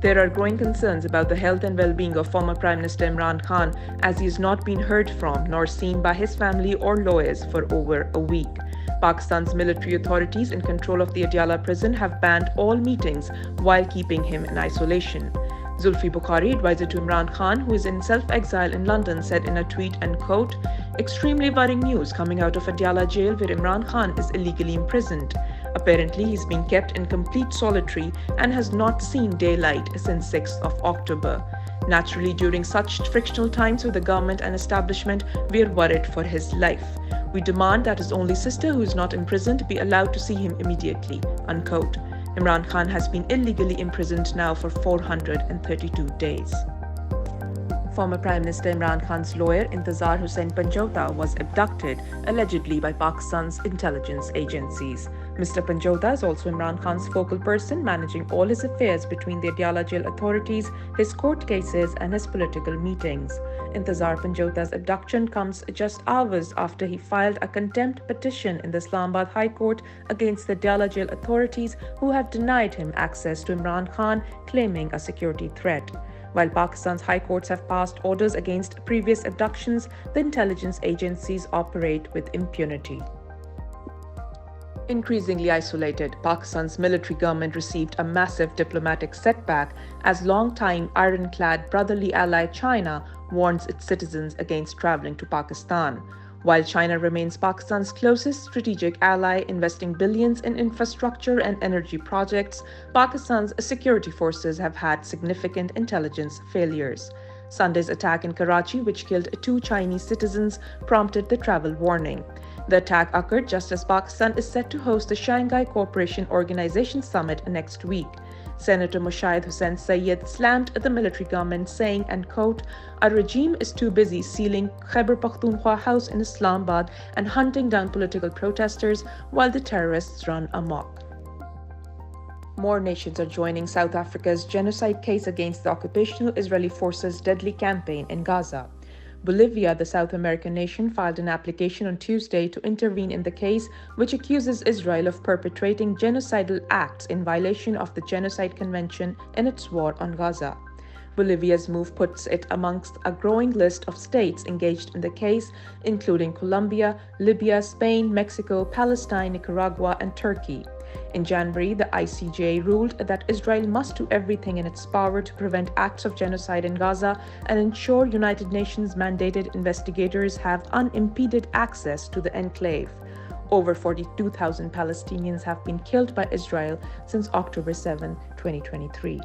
There are growing concerns about the health and well-being of former Prime Minister Imran Khan, as he has not been heard from nor seen by his family or lawyers for over a week. Pakistan's military authorities in control of the Adiala prison have banned all meetings while keeping him in isolation. Zulfi Bukhari, advisor to Imran Khan, who is in self-exile in London, said in a tweet, and quote, "Extremely worrying news coming out of Adiala jail where Imran Khan is illegally imprisoned. Apparently, he's been kept in complete solitary and has not seen daylight since 6th of October. Naturally, during such frictional times with the government and establishment, we are worried for his life. We demand that his only sister, who is not imprisoned, be allowed to see him immediately," unquote. Imran Khan has been illegally imprisoned now for 432 days. Former Prime Minister Imran Khan's lawyer Intezar Hussain Panjota was abducted, allegedly by Pakistan's intelligence agencies. Mr. Panjota is also Imran Khan's focal person, managing all his affairs between the Adiala jail authorities, his court cases and his political meetings. Intezar Panjota's abduction comes just hours after he filed a contempt petition in the Islamabad High Court against the Adiala jail authorities, who have denied him access to Imran Khan, claiming a security threat. While Pakistan's high courts have passed orders against previous abductions, the intelligence agencies operate with impunity. Increasingly isolated, Pakistan's military government received a massive diplomatic setback as long-time ironclad brotherly ally China warns its citizens against traveling to Pakistan. While China remains Pakistan's closest strategic ally, investing billions in infrastructure and energy projects, Pakistan's security forces have had significant intelligence failures. Sunday's attack in Karachi, which killed 2 Chinese citizens, prompted the travel warning. The attack occurred just as Pakistan is set to host the Shanghai Cooperation Organization Summit next week. Senator Mushahid Hussain Sayyid slammed the military government, saying, and quote, "Our regime is too busy sealing Khyber Pakhtunkhwa House in Islamabad and hunting down political protesters while the terrorists run amok." More nations are joining South Africa's genocide case against the occupational Israeli forces' deadly campaign in Gaza. Bolivia, the South American nation, filed an application on Tuesday to intervene in the case, which accuses Israel of perpetrating genocidal acts in violation of the Genocide Convention in its war on Gaza. Bolivia's move puts it amongst a growing list of states engaged in the case, including Colombia, Libya, Spain, Mexico, Palestine, Nicaragua, and Turkey. In January, the ICJ ruled that Israel must do everything in its power to prevent acts of genocide in Gaza and ensure United Nations-mandated investigators have unimpeded access to the enclave. Over 42,000 Palestinians have been killed by Israel since October 7, 2023.